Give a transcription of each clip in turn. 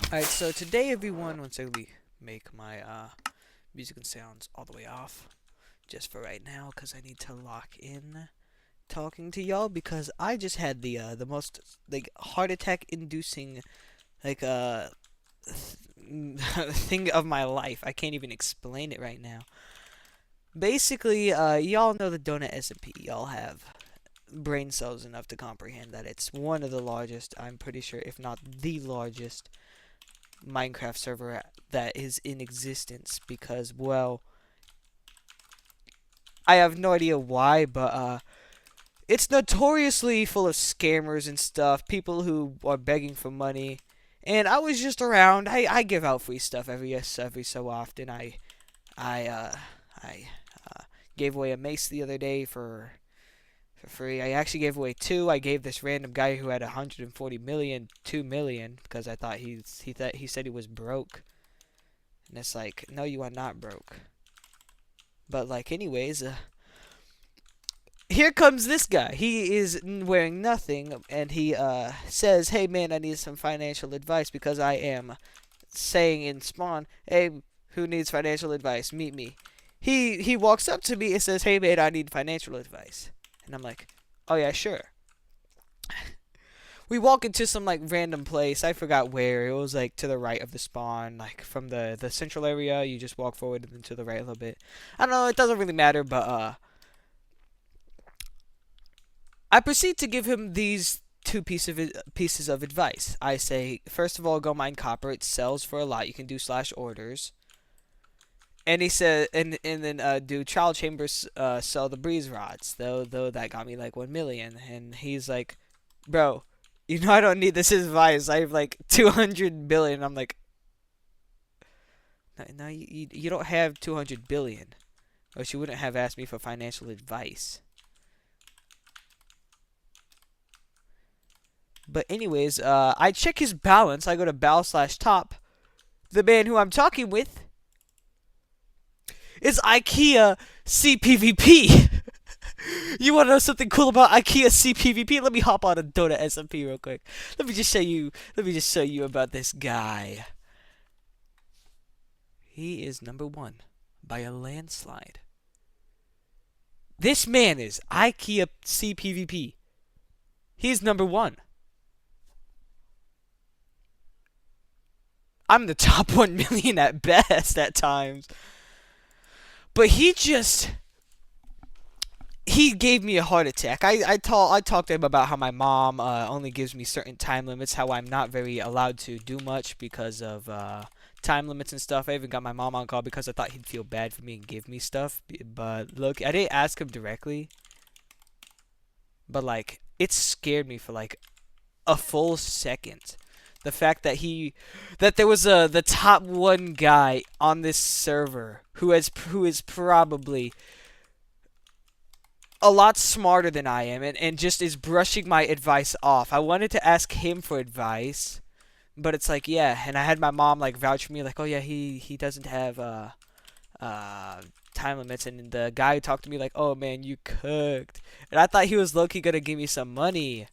Alright, so today everyone, once I make my music and sounds all the way off, just for right now, because I need to lock in talking to y'all, because I just had the most like heart attack inducing like thing of my life. I can't even explain it right now. Basically, y'all know the donutsmp. Y'all have brain cells enough to comprehend that it's one of the largest. I'm pretty sure, if not the largest Minecraft server that is in existence because, well, I have no idea why, but it's notoriously full of scammers and stuff, people who are begging for money. And I was just around. I give out free stuff every so often. I I gave away a mace the other day for free. I actually gave away two. I gave this random guy who had 140 million 2 million because I thought he said he was broke. And it's like, no, you are not broke. But like, anyways, here comes this guy. He is wearing nothing, and he says, "Hey man, I need some financial advice because I am saying in spawn, hey, who needs financial advice? Meet me." He walks up to me and says, "Hey man, I need financial advice," and I'm like, "Oh yeah, sure." We walk into some like random place. I forgot where. It was like to the right of the spawn, like from the central area. You just walk forward and then to the right a little bit. I don't know. It doesn't really matter. But I proceed to give him these two pieces of advice. I say, first of all, go mine copper. It sells for a lot. You can do slash orders. And he said, and then do trial chambers sell the breeze rods? Though that got me like 1 million. And he's like, bro, you know I don't need this advice. I have like 200 billion. I'm like, no, you don't have 200 billion, or she wouldn't have asked me for financial advice. But anyways, I check his balance. I go to bal/top. The man who I'm talking with is IKEA CPVP. You want to know something cool about IKEA CPVP? Let me hop on a donutsmp real quick. Let me just show you. Let me just show you about this guy. He is number one by a landslide. This man is IKEA CPVP. He's number one. I'm the top 1 million at best at times. But he gave me a heart attack. I talked to him about how my mom only gives me certain time limits, how I'm not very allowed to do much because of time limits and stuff. I even got my mom on call because I thought he'd feel bad for me and give me stuff. But look, I didn't ask him directly, but like it scared me for like a full second. The fact that there was the top one guy on this server who is probably a lot smarter than I am, and just is brushing my advice off. I wanted to ask him for advice, but it's like, yeah, and I had my mom like vouch for me, like, oh yeah, he doesn't have time limits, and the guy talked to me like, oh man, you cooked, and I thought he was low key gonna give me some money.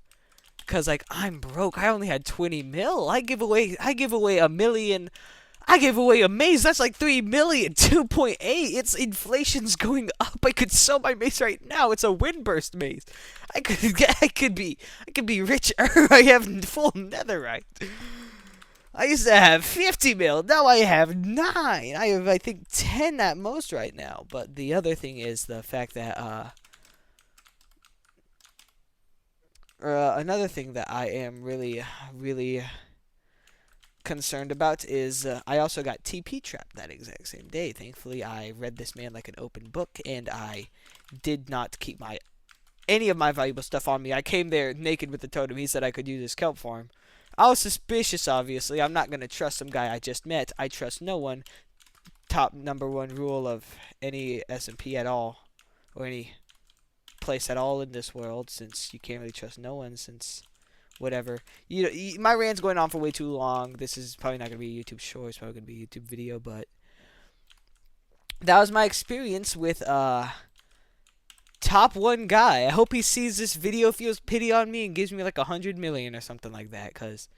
Cause like I'm broke. I only had 20 mil. I give away a million. I gave away a maze. That's like 3 million. 2.8. It's inflation's going up. I could sell my maze right now. It's a windburst maze. I could be richer. I have full netherite. I used to have 50 mil. Now I have 9. I have, I think, 10 at most right now. But the other thing is the fact that another thing that I am really concerned about is I also got TP trapped that exact same day. Thankfully, I read this man like an open book, and I did not keep my any of my valuable stuff on me. I came there naked with the totem. He said I could use his kelp farm. I was suspicious, obviously. I'm not gonna trust some guy I just met. I trust no one. Top number one rule of any SMP at all, or any place at all in this world, since you can't really trust no one, since whatever. My rant's going on for way too long. This is probably not gonna be a YouTube short. It's probably gonna be a YouTube video, but that was my experience with top one guy. I hope he sees this video, feels pity on me, and gives me like 100 million or something like that. Cause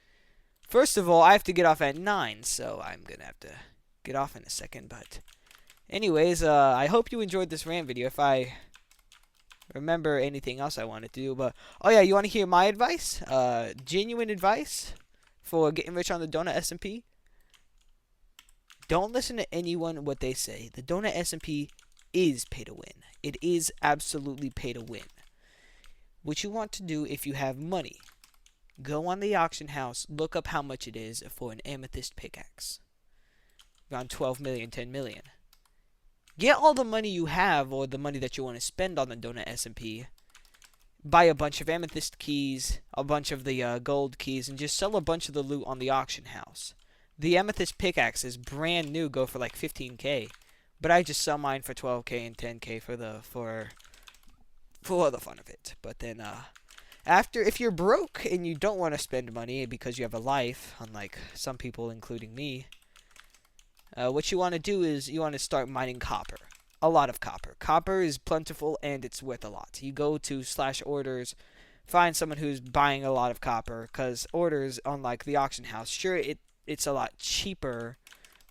First of all, I have to get off at 9, so I'm gonna have to get off in a second. But anyways, I hope you enjoyed this rant video. If I remember anything else I wanted to do, but oh yeah, you want to hear my advice? Genuine advice for getting rich on the Donut SMP. Don't listen to anyone what they say. The Donut SMP is pay to win. It is absolutely pay to win. What you want to do if you have money, go on the auction house, look up how much it is for an amethyst pickaxe. Around 12 million, 10 million. Get all the money you have, or the money that you want to spend on the Donut SMP. Buy a bunch of amethyst keys, a bunch of the gold keys, and just sell a bunch of the loot on the auction house. The amethyst pickaxes, brand new, go for like 15k. But I just sell mine for 12k and 10k for the fun of it. But then after, if you're broke and you don't want to spend money because you have a life, unlike some people including me, what you want to do is you want to start mining copper. A lot of copper. Copper is plentiful and it's worth a lot. You go to /orders, find someone who's buying a lot of copper, because orders, unlike the auction house, sure, it's a lot cheaper,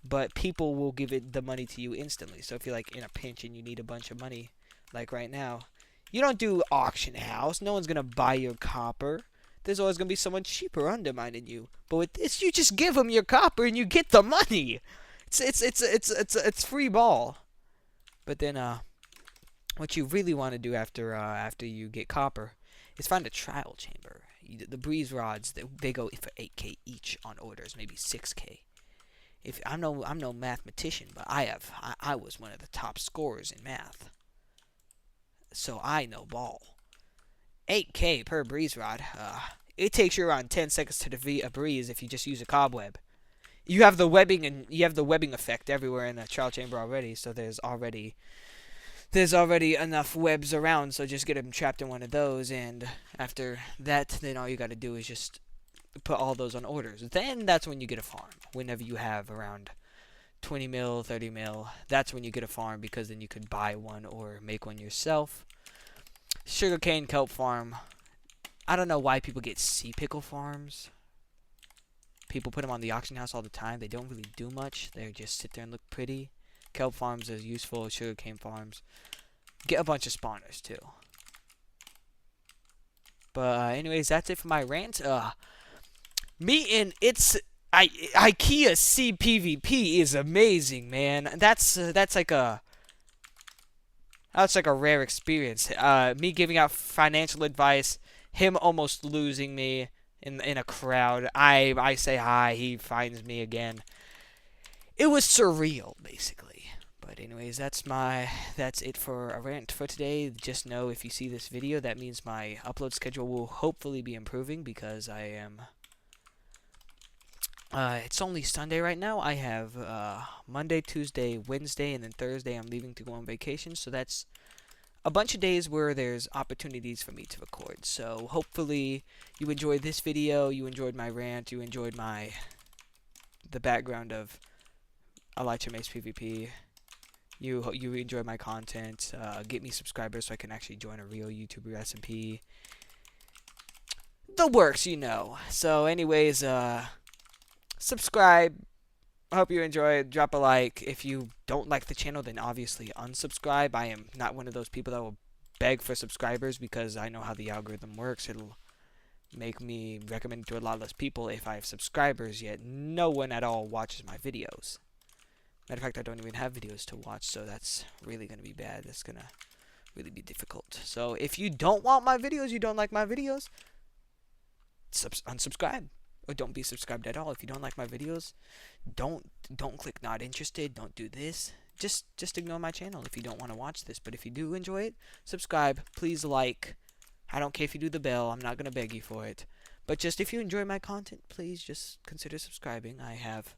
but people will give it the money to you instantly. So if you're like in a pinch and you need a bunch of money, like right now, you don't do auction house. No one's gonna buy your copper. There's always gonna be someone cheaper undermining you. But with this, you just give them your copper and you get the money. It's free ball. But then what you really want to do after you get copper is find a trial chamber. The breeze rods, they go for 8k each on orders, maybe 6k. If I'm no mathematician, but I was one of the top scorers in math, so I know ball. 8k per breeze rod. It takes you around 10 seconds to defeat a breeze if you just use a cobweb. You have the webbing effect everywhere in the trial chamber already, so there's already enough webs around, so just get them trapped in one of those, and after that, then all you gotta do is just put all those on orders. Then that's when you get a farm. Whenever you have around 20 mil, 30 mil, that's when you get a farm, because then you could buy one or make one yourself. Sugarcane kelp farm. I don't know why people get sea pickle farms. People put them on the auction house all the time. They don't really do much. They just sit there and look pretty. Kelp farms are useful. Sugarcane farms. Get a bunch of spawners too. But anyways, that's it for my rant. IKEA CPVP is amazing, man. That's like a rare experience. Me giving out financial advice, him almost losing me in a crowd. I say hi, he finds me again. It was surreal, basically. But anyways, that's it for a rant for today. Just know if you see this video, that means my upload schedule will hopefully be improving, because I am it's only Sunday right now. I have Monday, Tuesday, Wednesday, and then Thursday I'm leaving to go on vacation, so that's a bunch of days where there's opportunities for me to record. So hopefully you enjoyed this video, you enjoyed my rant, you enjoyed the background of richest PvP. You enjoy my content. Get me subscribers so I can actually join a real YouTuber SMP. The works, you know. So anyways, subscribe. I hope you enjoy it. Drop a like. If you don't like the channel, then obviously unsubscribe. I am not one of those people that will beg for subscribers, because I know how the algorithm works. It'll make me recommend it to a lot less people if I have subscribers, yet no one at all watches my videos. Matter of fact, I don't even have videos to watch, so that's really going to be bad. That's going to really be difficult. So if you don't want my videos, you don't like my videos, unsubscribe. Or don't be subscribed at all. If you don't like my videos, don't click not interested. Don't do this. Just ignore my channel if you don't want to watch this. But if you do enjoy it, subscribe. Please like. I don't care if you do the bell. I'm not going to beg you for it. But just if you enjoy my content, please just consider subscribing. I have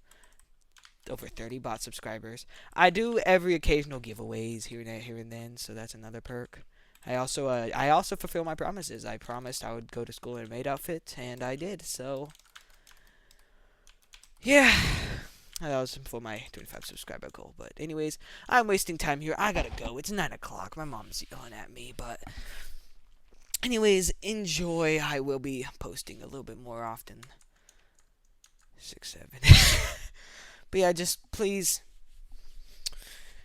over 30 bot subscribers. I do every occasional giveaways here and then, so that's another perk. I also fulfill my promises. I promised I would go to school in a maid outfit, and I did. So yeah, that was for my 25 subscriber goal. But anyways, I'm wasting time here. I gotta go. It's 9 o'clock. My mom's yelling at me. But anyways, enjoy. I will be posting a little bit more often. 6, 7. But yeah, just please,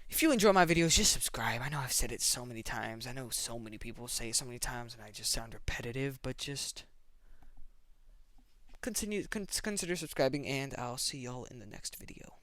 if you enjoy my videos, just subscribe. I know I've said it so many times. I know so many people say it so many times, and I just sound repetitive. But just consider subscribing, and I'll see y'all in the next video.